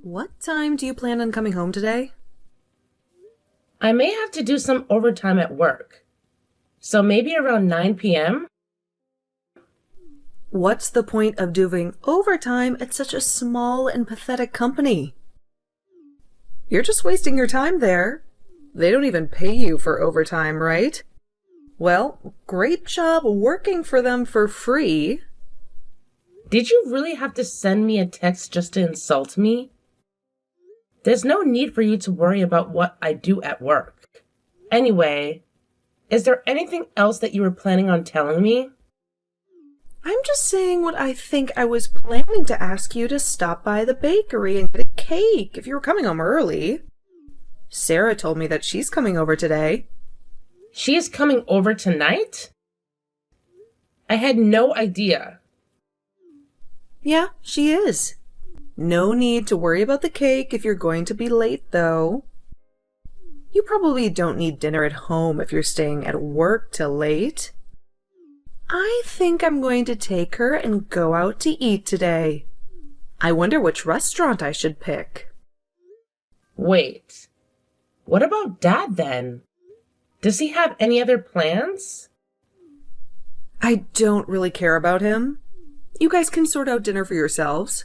What time do you plan on coming home today? I may have to do some overtime at work. So maybe around 9 p.m.? What's the point of doing overtime at such a small and pathetic company? You're just wasting your time there. They don't even pay you for overtime, right? Well, great job working for them for free. Did you really have to send me a text just to insult me? There's no need for you to worry about what I do at work. Anyway, is there anything else that you were planning on telling me? I'm just saying what I think. I was planning to ask you to stop by the bakery and get a cake if you were coming home early. Sarah told me that she's coming over today. She is coming over tonight? I had no idea. Yeah, she is. No need to worry about the cake if you're going to be late, though. You probably don't need dinner at home if you're staying at work till late. I think I'm going to take her and go out to eat today. I wonder which restaurant I should pick. Wait, what about Dad then? Does he have any other plans? I don't really care about him. You guys can sort out dinner for yourselves.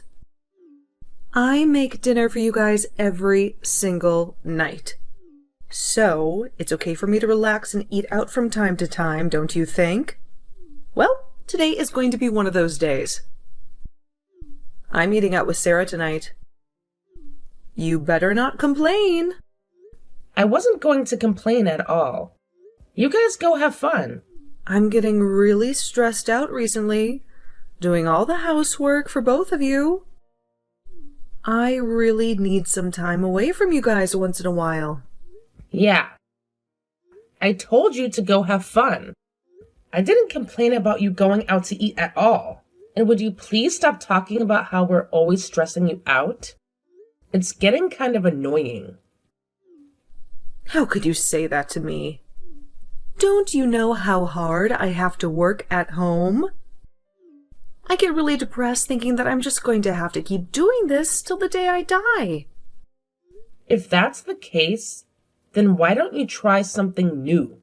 I make dinner for you guys every single night. So, it's okay for me to relax and eat out from time to time, don't you think? Well, today is going to be one of those days. I'm eating out with Sarah tonight. You better not complain. I wasn't going to complain at all. You guys go have fun. I'm getting really stressed out recently, doing all the housework for both of you. I really need some time away from you guys once in a while. Yeah. I told you to go have fun. I didn't complain about you going out to eat at all. And would you please stop talking about how we're always stressing you out? It's getting kind of annoying. How could you say that to me? Don't you know how hard I have to work at home? I get really depressed thinking that I'm just going to have to keep doing this till the day I die. If that's the case, then why don't you try something new?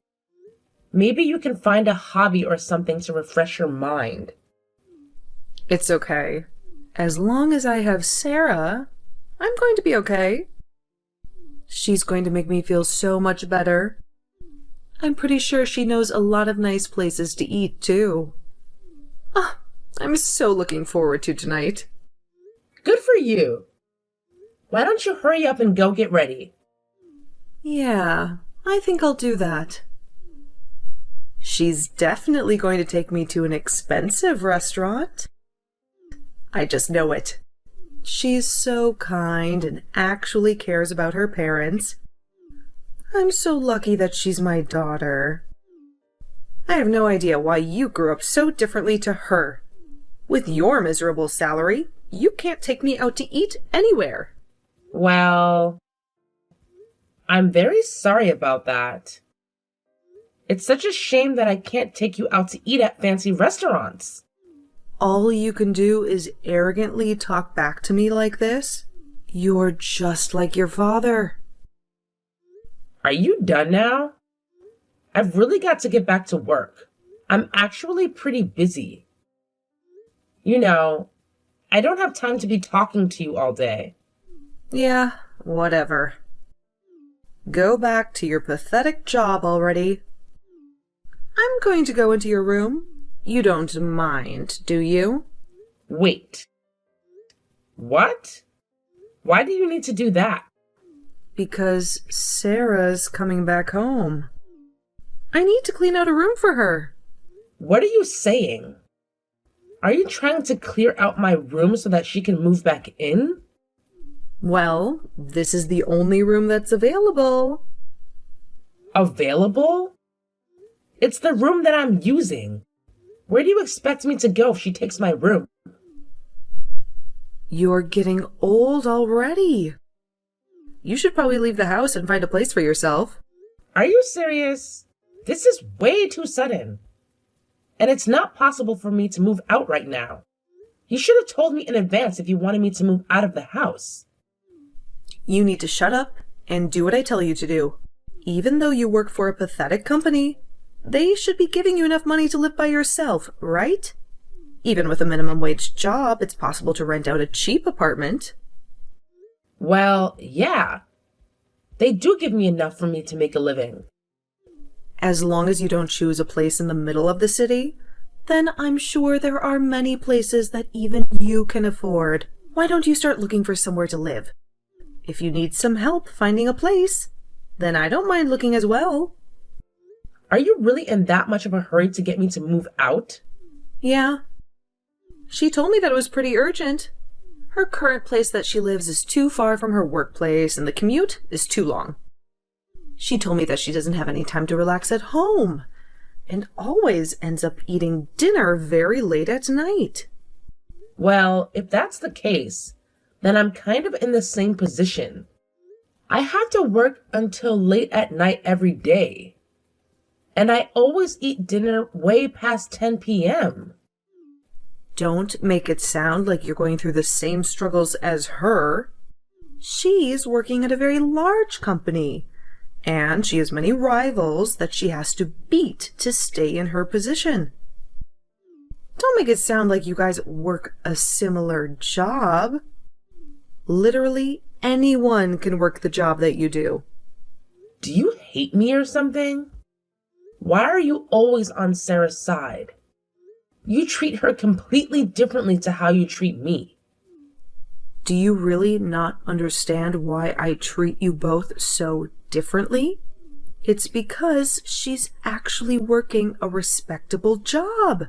Maybe you can find a hobby or something to refresh your mind. It's okay. As long as I have Sarah, I'm going to be okay. She's going to make me feel so much better. I'm pretty sure she knows a lot of nice places to eat, too. Ah, I'm so looking forward to tonight. Good for you. Why don't you hurry up and go get ready? Yeah, I think I'll do that. She's definitely going to take me to an expensive restaurant. I just know it. She's so kind and actually cares about her parents. I'm so lucky that she's my daughter. I have no idea why you grew up so differently to her. With your miserable salary, you can't take me out to eat anywhere. Well, I'm very sorry about that. It's such a shame that I can't take you out to eat at fancy restaurants. All you can do is arrogantly talk back to me like this? You're just like your father. Are you done now? I've really got to get back to work. I'm actually pretty busy. You know, I don't have time to be talking to you all day. Yeah, whatever. Go back to your pathetic job already. I'm going to go into your room. You don't mind, do you? Wait. What? Why do you need to do that? Because Sarah's coming back home. I need to clean out a room for her. What are you saying? Are you trying to clear out my room so that she can move back in? Well, this is the only room that's available. Available? It's the room that I'm using. Where do you expect me to go if she takes my room? You're getting old already. You should probably leave the house and find a place for yourself. Are you serious? This is way too sudden. And it's not possible for me to move out right now. You should have told me in advance if you wanted me to move out of the house. You need to shut up and do what I tell you to do. Even though you work for a pathetic company, they should be giving you enough money to live by yourself, right? Even with a minimum wage job, it's possible to rent out a cheap apartment. Well, yeah. They do give me enough for me to make a living. As long as you don't choose a place in the middle of the city, then I'm sure there are many places that even you can afford. Why don't you start looking for somewhere to live? If you need some help finding a place, then I don't mind looking as well. Are you really in that much of a hurry to get me to move out? Yeah. She told me that it was pretty urgent. Her current place that she lives is too far from her workplace, and the commute is too long. She told me that she doesn't have any time to relax at home, and always ends up eating dinner very late at night. Well, if that's the case, then I'm kind of in the same position. I have to work until late at night every day. And I always eat dinner way past 10 p.m. Don't make it sound like you're going through the same struggles as her. She's working at a very large company, and she has many rivals that she has to beat to stay in her position. Don't make it sound like you guys work a similar job. Literally anyone can work the job that you do. Do you hate me or something? Why are you always on Sarah's side? You treat her completely differently to how you treat me. Do you really not understand why I treat you both so differently? It's because she's actually working a respectable job.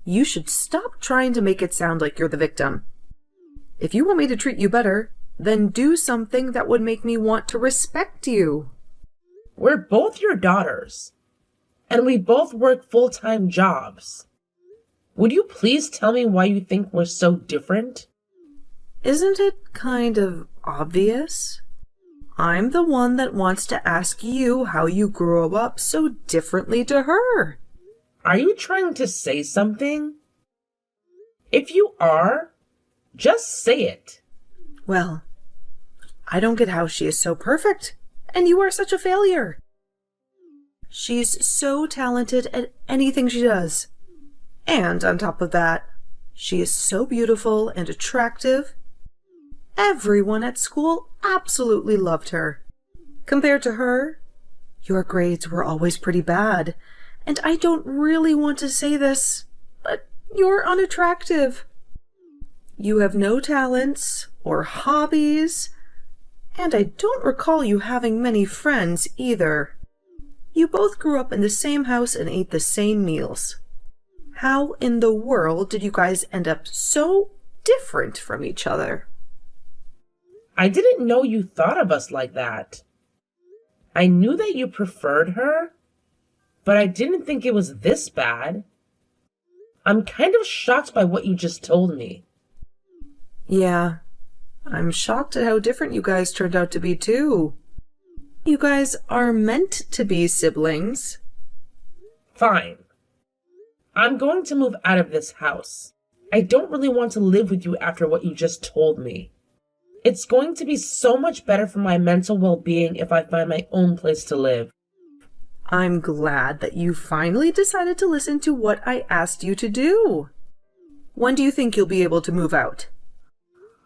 You should stop trying to make it sound like you're the victim. If you want me to treat you better, then do something that would make me want to respect you. We're both your daughters, and we both work full-time jobs. Would you please tell me why you think we're so different? Isn't it kind of obvious? I'm the one that wants to ask you how you grew up so differently to her. Are you trying to say something? If you are, just say it. Well, I don't get how she is so perfect, and you are such a failure. She's so talented at anything she does. And on top of that, she is so beautiful and attractive. Everyone at school absolutely loved her. Compared to her, your grades were always pretty bad. And I don't really want to say this, but you're unattractive. You have no talents or hobbies, and I don't recall you having many friends either. You both grew up in the same house and ate the same meals. How in the world did you guys end up so different from each other? I didn't know you thought of us like that. I knew that you preferred her, but I didn't think it was this bad. I'm kind of shocked by what you just told me. Yeah, I'm shocked at how different you guys turned out to be too. You guys are meant to be siblings. Fine. I'm going to move out of this house. I don't really want to live with you after what you just told me. It's going to be so much better for my mental well-being if I find my own place to live. I'm glad that you finally decided to listen to what I asked you to do. When do you think you'll be able to move out?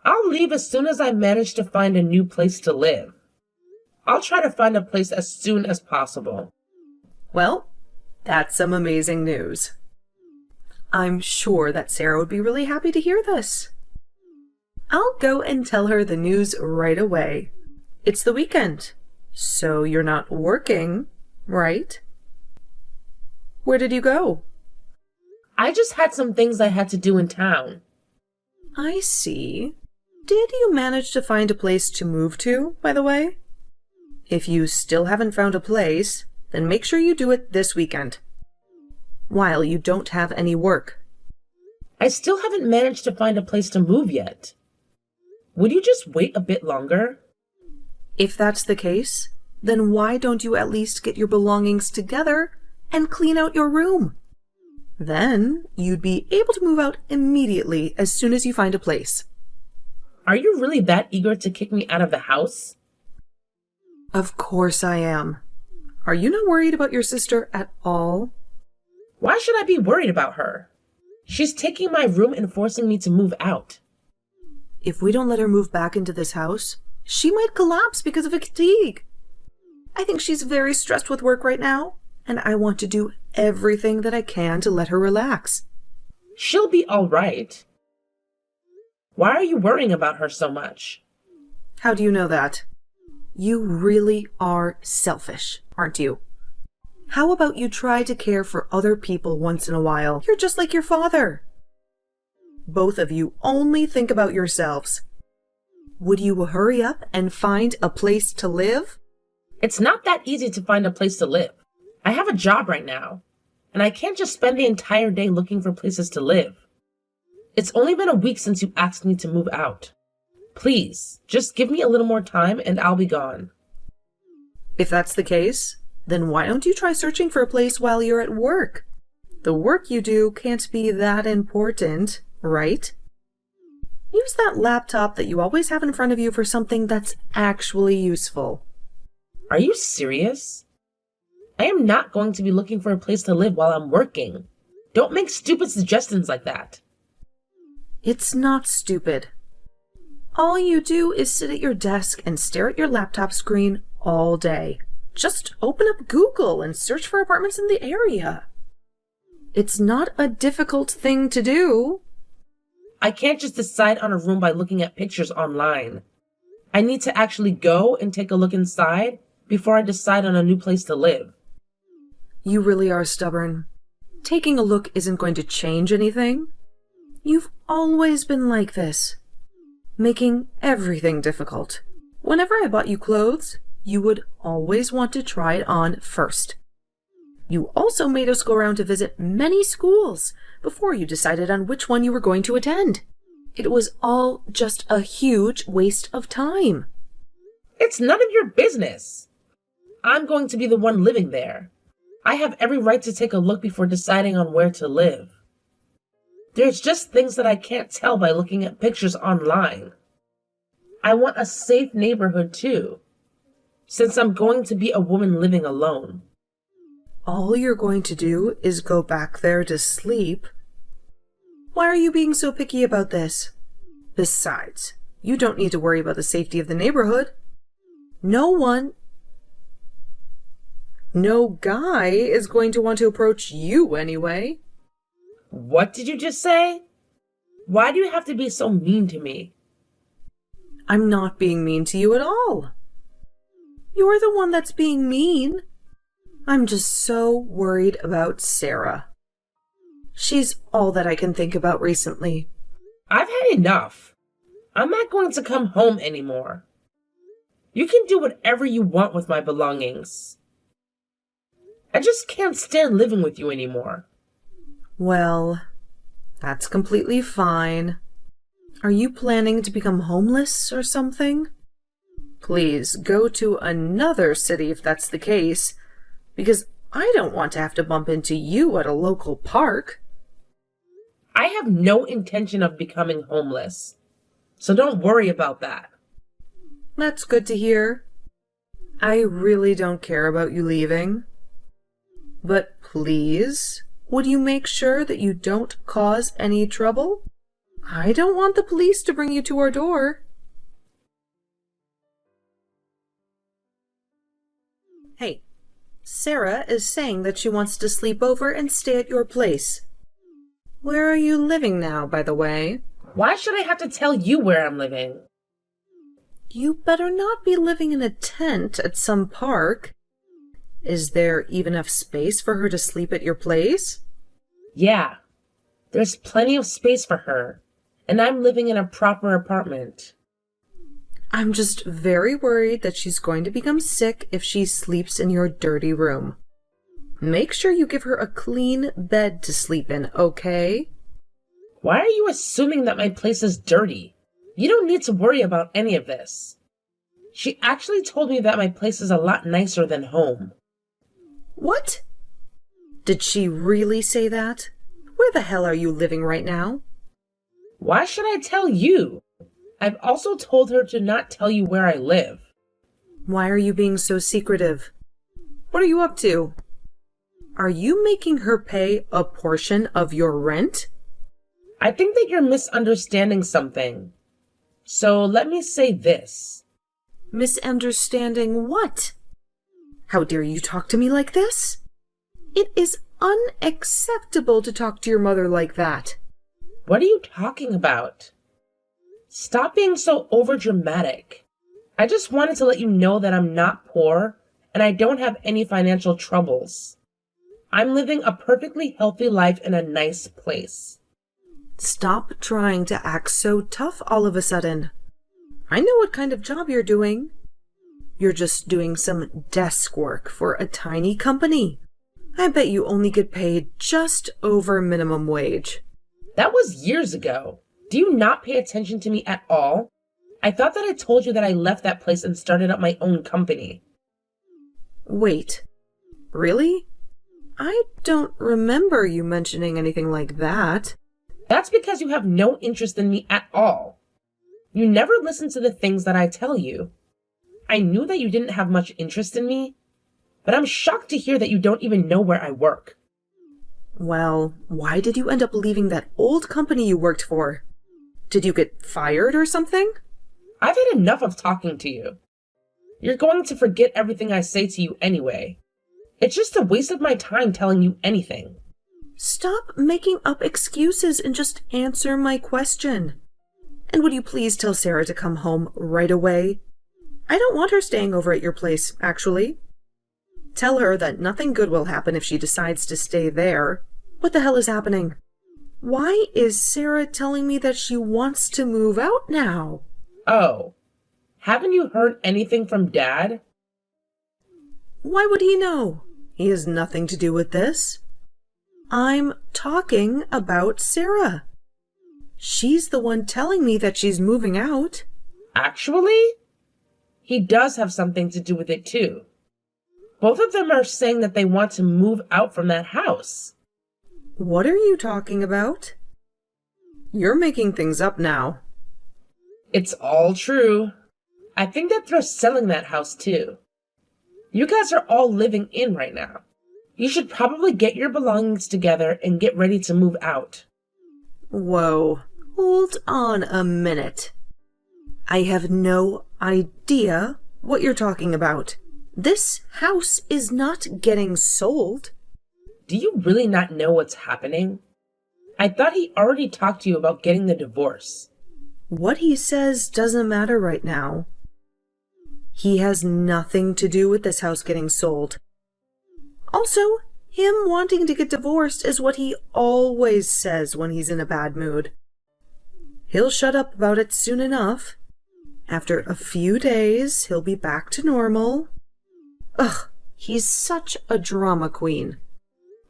I'll leave as soon as I manage to find a new place to live. I'll try to find a place as soon as possible. Well, that's some amazing news. I'm sure that Sarah would be really happy to hear this. I'll go and tell her the news right away. It's the weekend, so you're not working, right? Where did you go? I just had some things I had to do in town. I see. Did you manage to find a place to move to, by the way? If you still haven't found a place, then make sure you do it this weekend, while you don't have any work. I still haven't managed to find a place to move yet. Would you just wait a bit longer? If that's the case, then why don't you at least get your belongings together and clean out your room? Then you'd be able to move out immediately as soon as you find a place. Are you really that eager to kick me out of the house? Of course I am. Are you not worried about your sister at all? Why should I be worried about her? She's taking my room and forcing me to move out. If we don't let her move back into this house, she might collapse because of fatigue. I think she's very stressed with work right now, and I want to do everything that I can to let her relax. She'll be all right. Why are you worrying about her so much? How do you know that? You really are selfish, aren't you? How about you try to care for other people once in a while? You're just like your father. Both of you only think about yourselves. Would you hurry up and find a place to live? It's not that easy to find a place to live. I have a job right now, and I can't just spend the entire day looking for places to live. It's only been a week since you asked me to move out. Please, just give me a little more time and I'll be gone. If that's the case, then why don't you try searching for a place while you're at work? The work you do can't be that important, right? Use that laptop that you always have in front of you for something that's actually useful. Are you serious? I am not going to be looking for a place to live while I'm working. Don't make stupid suggestions like that. It's not stupid. All you do is sit at your desk and stare at your laptop screen all day. Just open up Google and search for apartments in the area. It's not a difficult thing to do. I can't just decide on a room by looking at pictures online. I need to actually go and take a look inside before I decide on a new place to live. You really are stubborn. Taking a look isn't going to change anything. You've always been like this, making everything difficult. Whenever I bought you clothes, you would always want to try it on first. You also made us go around to visit many schools before you decided on which one you were going to attend. It was all just a huge waste of time. It's none of your business. I'm going to be the one living there. I have every right to take a look before deciding on where to live. There's just things that I can't tell by looking at pictures online. I want a safe neighborhood too, since I'm going to be a woman living alone. All you're going to do is go back there to sleep. Why are you being so picky about this? Besides, you don't need to worry about the safety of the neighborhood. No guy is going to want to approach you anyway. What did you just say? Why do you have to be so mean to me? I'm not being mean to you at all. You're the one that's being mean. I'm just so worried about Sarah. She's all that I can think about recently. I've had enough. I'm not going to come home anymore. You can do whatever you want with my belongings. I just can't stand living with you anymore. Well, that's completely fine. Are you planning to become homeless or something? Please go to another city if that's the case, because I don't want to have to bump into you at a local park. I have no intention of becoming homeless, so don't worry about that. That's good to hear. I really don't care about you leaving. But please, would you make sure that you don't cause any trouble? I don't want the police to bring you to our door. Hey, Sarah is saying that she wants to sleep over and stay at your place. Where are you living now, by the way? Why should I have to tell you where I'm living? You better not be living in a tent at some park. Is there even enough space for her to sleep at your place? Yeah, there's plenty of space for her, and I'm living in a proper apartment. I'm just very worried that she's going to become sick if she sleeps in your dirty room. Make sure you give her a clean bed to sleep in, okay? Why are you assuming that my place is dirty? You don't need to worry about any of this. She actually told me that my place is a lot nicer than home. What? Did she really say that? Where the hell are you living right now? Why should I tell you? I've also told her to not tell you where I live. Why are you being so secretive? What are you up to? Are you making her pay a portion of your rent? I think that you're misunderstanding something. So let me say this. Misunderstanding what? How dare you talk to me like this? It is unacceptable to talk to your mother like that. What are you talking about? Stop being so overdramatic. I just wanted to let you know that I'm not poor and I don't have any financial troubles. I'm living a perfectly healthy life in a nice place. Stop trying to act so tough all of a sudden. I know what kind of job you're doing. You're just doing some desk work for a tiny company. I bet you only get paid just over minimum wage. That was years ago. Do you not pay attention to me at all? I thought that I told you that I left that place and started up my own company. Wait, really? I don't remember you mentioning anything like that. That's because you have no interest in me at all. You never listen to the things that I tell you. I knew that you didn't have much interest in me, but I'm shocked to hear that you don't even know where I work. Well, why did you end up leaving that old company you worked for? Did you get fired or something? I've had enough of talking to you. You're going to forget everything I say to you anyway. It's just a waste of my time telling you anything. Stop making up excuses and just answer my question. And would you please tell Sarah to come home right away? I don't want her staying over at your place, actually. Tell her that nothing good will happen if she decides to stay there. What the hell is happening? Why is Sarah telling me that she wants to move out now? Oh, haven't you heard anything from Dad? Why would he know? He has nothing to do with this. I'm talking about Sarah. She's the one telling me that she's moving out. Actually, he does have something to do with it too. Both of them are saying that they want to move out from that house. What are you talking about? You're making things up now. It's all true. I think that they're selling that house too. You guys are all living in right now. You should probably get your belongings together and get ready to move out. Whoa, hold on a minute. I have no idea what you're talking about. This house is not getting sold. Do you really not know what's happening? I thought he already talked to you about getting the divorce. What he says doesn't matter right now. He has nothing to do with this house getting sold. Also, him wanting to get divorced is what he always says when he's in a bad mood. He'll shut up about it soon enough. After a few days, he'll be back to normal. Ugh, he's such a drama queen.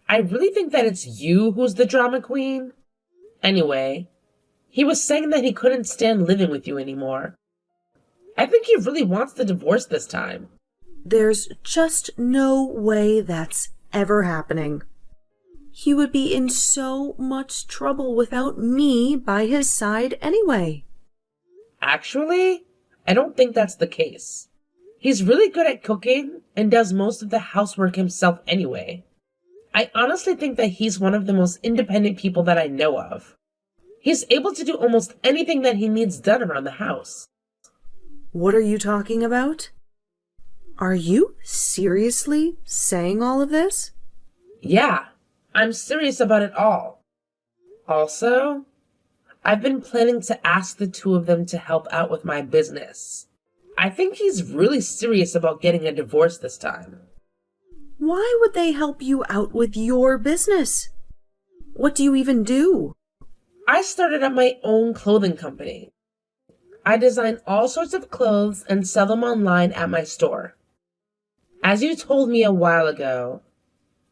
I really think that it's you who's the drama queen. Anyway, he was saying that he couldn't stand living with you anymore. I think he really wants the divorce this time. There's just no way that's ever happening. He would be in so much trouble without me by his side anyway. Actually, I don't think that's the case. He's really good at cooking and does most of the housework himself anyway. I honestly think that he's one of the most independent people that I know of. He's able to do almost anything that he needs done around the house. What are you talking about? Are you seriously saying all of this? Yeah, I'm serious about it all. Also, I've been planning to ask the two of them to help out with my business. I think he's really serious about getting a divorce this time. Why would they help you out with your business? What do you even do? I started up my own clothing company. I design all sorts of clothes and sell them online at my store. As you told me a while ago,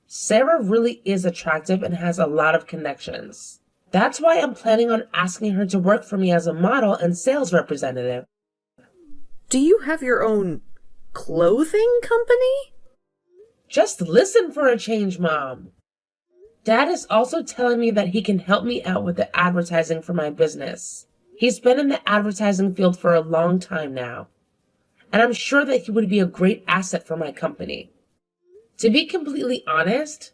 Sarah really is attractive and has a lot of connections. That's why I'm planning on asking her to work for me as a model and sales representative. Do you have your own clothing company? Just listen for a change, Mom. Dad is also telling me that he can help me out with the advertising for my business. He's been in the advertising field for a long time now, and I'm sure that he would be a great asset for my company. To be completely honest,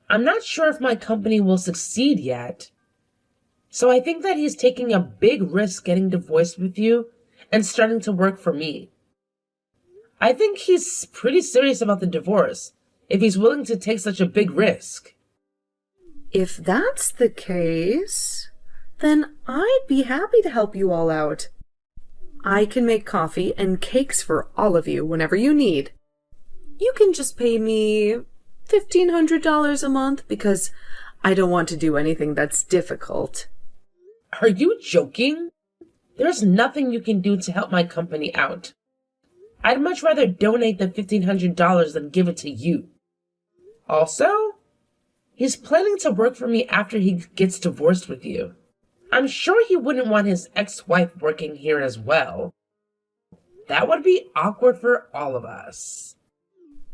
I'm not sure if my company will succeed yet. So I think that he's taking a big risk getting divorced with you and starting to work for me. I think he's pretty serious about the divorce if he's willing to take such a big risk. If that's the case, then I'd be happy to help you all out. I can make coffee and cakes for all of you whenever you need. You can just pay me $1,500 a month because I don't want to do anything that's difficult. Are you joking? There's nothing you can do to help my company out. I'd much rather donate the $1,500 than give it to you. Also, he's planning to work for me after he gets divorced with you. I'm sure he wouldn't want his ex-wife working here as well. That would be awkward for all of us.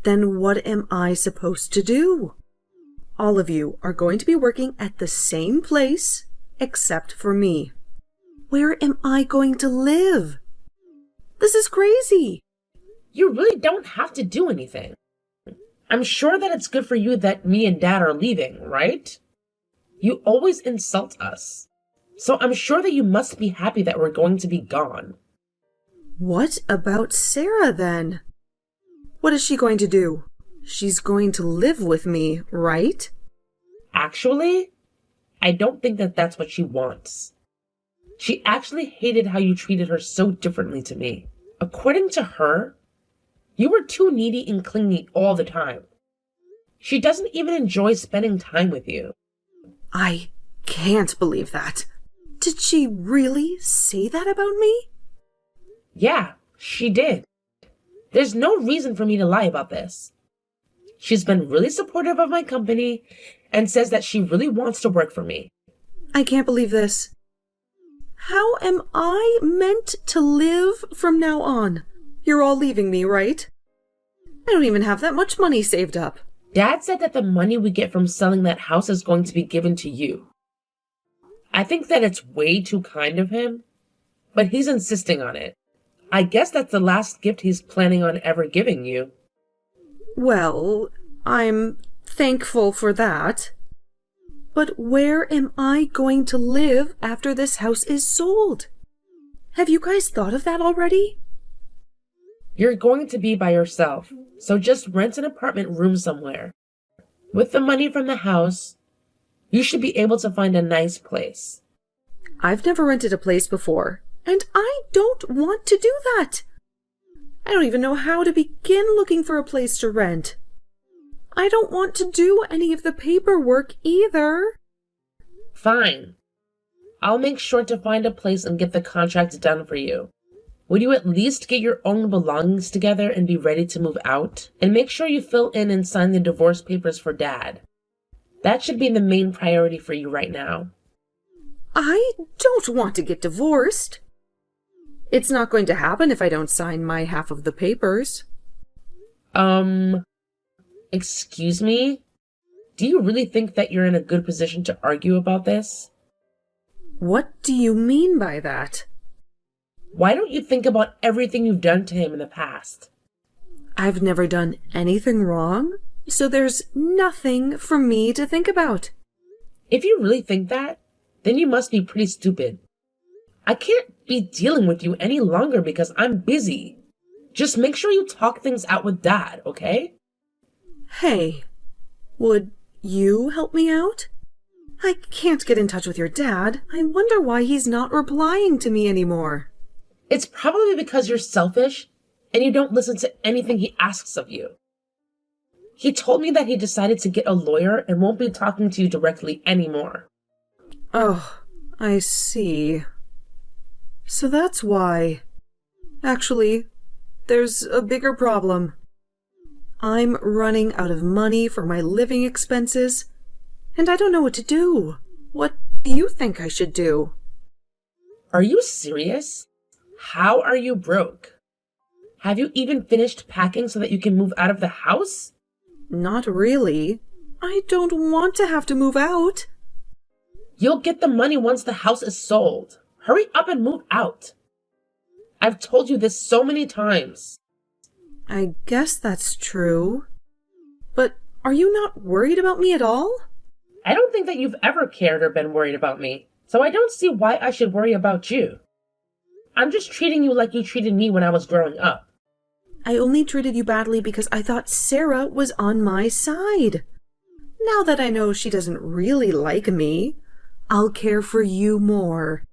Then what am I supposed to do? All of you are going to be working at the same place, except for me. Where am I going to live? This is crazy. You really don't have to do anything. I'm sure that it's good for you that me and Dad are leaving, right? You always insult us. So I'm sure that you must be happy that we're going to be gone. What about Sarah then? What is she going to do? She's going to live with me, right? Actually, I don't think that that's what she wants. She actually hated how you treated her so differently to me. According to her, you were too needy and clingy all the time. She doesn't even enjoy spending time with you. I can't believe that. Did she really say that about me? Yeah, she did. There's no reason for me to lie about this. She's been really supportive of my company and says that she really wants to work for me. I can't believe this. How am I meant to live from now on? You're all leaving me, right? I don't even have that much money saved up. Dad said that the money we get from selling that house is going to be given to you. I think that it's way too kind of him, but he's insisting on it. I guess that's the last gift he's planning on ever giving you. Well, I'm thankful for that. But where am I going to live after this house is sold? Have you guys thought of that already? You're going to be by yourself, so just rent an apartment room somewhere. With the money from the house, you should be able to find a nice place. I've never rented a place before, and I don't want to do that. I don't even know how to begin looking for a place to rent. I don't want to do any of the paperwork either. Fine. I'll make sure to find a place and get the contract done for you. Would you at least get your own belongings together and be ready to move out? And make sure you fill in and sign the divorce papers for Dad. That should be the main priority for you right now. I don't want to get divorced. It's not going to happen if I don't sign my half of the papers. Excuse me? Do you really think that you're in a good position to argue about this? What do you mean by that? Why don't you think about everything you've done to him in the past? I've never done anything wrong, so there's nothing for me to think about. If you really think that, then you must be pretty stupid. I can't be dealing with you any longer because I'm busy. Just make sure you talk things out with Dad, okay? Hey, would you help me out? I can't get in touch with your dad. I wonder why he's not replying to me anymore. It's probably because you're selfish and you don't listen to anything he asks of you. He told me that he decided to get a lawyer and won't be talking to you directly anymore. Oh, I see. So that's why. Actually, there's a bigger problem. I'm running out of money for my living expenses, and I don't know what to do. What do you think I should do? Are you serious? How are you broke? Have you even finished packing so that you can move out of the house? Not really. I don't want to have to move out. You'll get the money once the house is sold. Hurry up and move out. I've told you this so many times. I guess that's true. But are you not worried about me at all? I don't think that you've ever cared or been worried about me, so I don't see why I should worry about you. I'm just treating you like you treated me when I was growing up. I only treated you badly because I thought Sarah was on my side. Now that I know she doesn't really like me, I'll care for you more.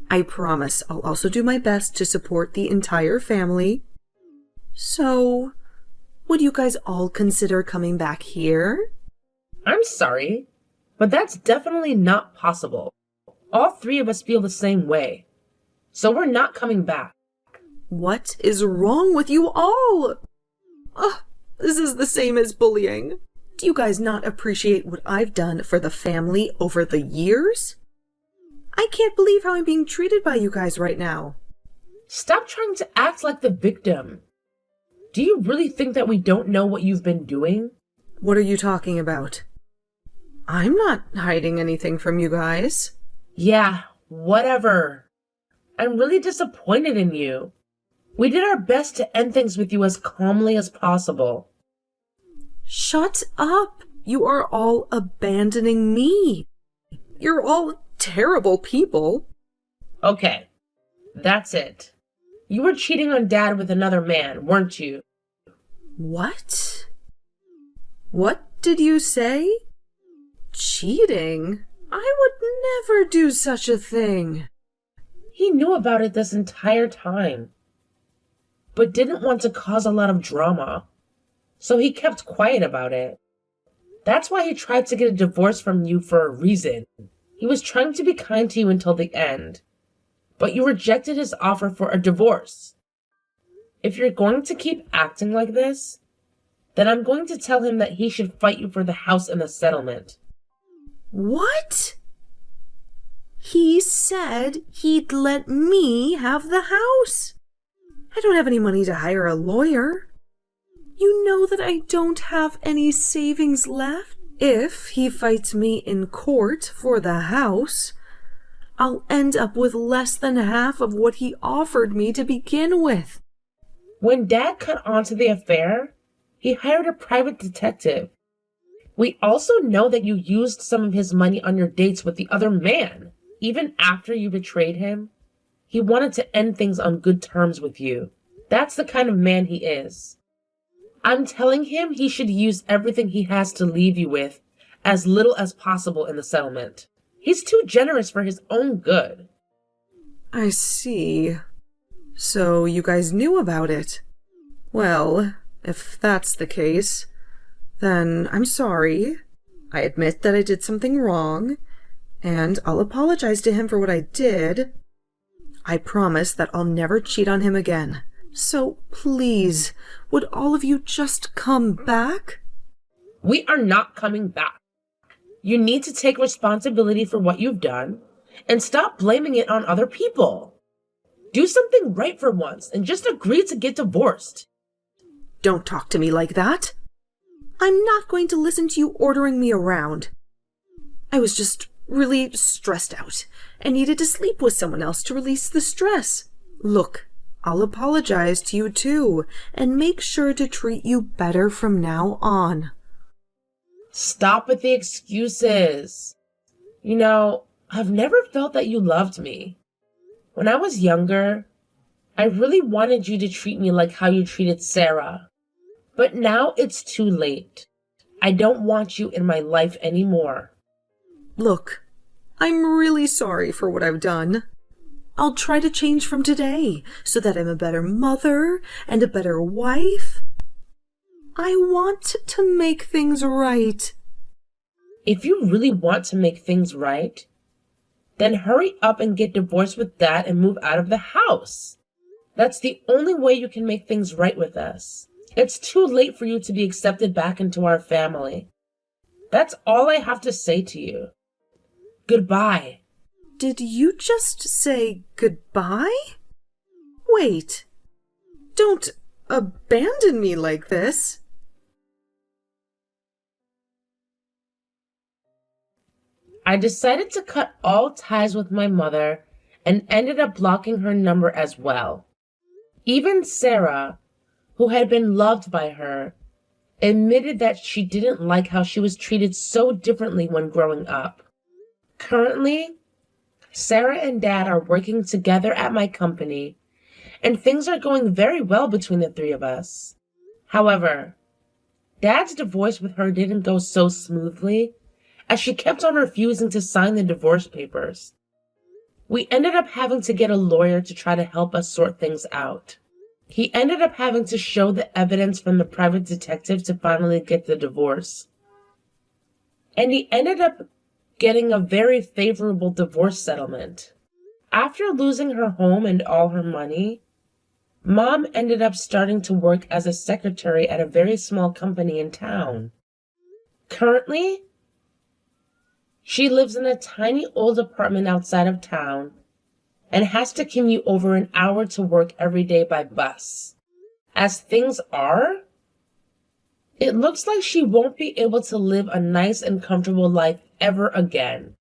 I promise I'll also do my best to support the entire family. So, would you guys all consider coming back here? I'm sorry, but that's definitely not possible. All three of us feel the same way. So we're not coming back. What is wrong with you all? Ugh, this is the same as bullying. Do you guys not appreciate what I've done for the family over the years? I can't believe how I'm being treated by you guys right now. Stop trying to act like the victim. Do you really think that we don't know what you've been doing? What are you talking about? I'm not hiding anything from you guys. Yeah, whatever. I'm really disappointed in you. We did our best to end things with you as calmly as possible. Shut up! You are all abandoning me. You're all terrible people. Okay, that's it. You were cheating on Dad with another man, weren't you? What? What did you say? Cheating? I would never do such a thing. He knew about it this entire time, but didn't want to cause a lot of drama, so he kept quiet about it. That's why he tried to get a divorce from you for a reason. He was trying to be kind to you until the end, but you rejected his offer for a divorce. If you're going to keep acting like this, then I'm going to tell him that he should fight you for the house and the settlement. What? He said he'd let me have the house. I don't have any money to hire a lawyer. You know that I don't have any savings left. If he fights me in court for the house, I'll end up with less than half of what he offered me to begin with. When Dad caught on to the affair, he hired a private detective. We also know that you used some of his money on your dates with the other man. Even after you betrayed him, he wanted to end things on good terms with you. That's the kind of man he is. I'm telling him he should use everything he has to leave you with as little as possible in the settlement. He's too generous for his own good. I see. So you guys knew about it. Well, if that's the case, then I'm sorry. I admit that I did something wrong, and I'll apologize to him for what I did. I promise that I'll never cheat on him again. So please, would all of you just come back? We are not coming back. You need to take responsibility for what you've done and stop blaming it on other people. Do something right for once and just agree to get divorced. Don't talk to me like that. I'm not going to listen to you ordering me around. I was just really stressed out and needed to sleep with someone else to release the stress. Look, I'll apologize to you too and make sure to treat you better from now on. Stop with the excuses. You know, I've never felt that you loved me. When I was younger, I really wanted you to treat me like how you treated Sarah. But now it's too late. I don't want you in my life anymore. Look, I'm really sorry for what I've done. I'll try to change from today so that I'm a better mother and a better wife. I want to make things right. If you really want to make things right, then hurry up and get divorced with Dad and move out of the house. That's the only way you can make things right with us. It's too late for you to be accepted back into our family. That's all I have to say to you. Goodbye. Did you just say goodbye? Wait. Don't abandon me like this. I decided to cut all ties with my mother and ended up blocking her number as well. Even Sarah, who had been loved by her, admitted that she didn't like how she was treated so differently when growing up. Currently, Sarah and Dad are working together at my company, and things are going very well between the three of us. However, Dad's divorce with her didn't go so smoothly, as she kept on refusing to sign the divorce papers. We ended up having to get a lawyer to try to help us sort things out. He ended up having to show the evidence from the private detective to finally get the divorce. And he ended up getting a very favorable divorce settlement. After losing her home and all her money, Mom ended up starting to work as a secretary at a very small company in town. Currently, she lives in a tiny old apartment outside of town and has to commute over an hour to work every day by bus. As things are, it looks like she won't be able to live a nice and comfortable life ever again.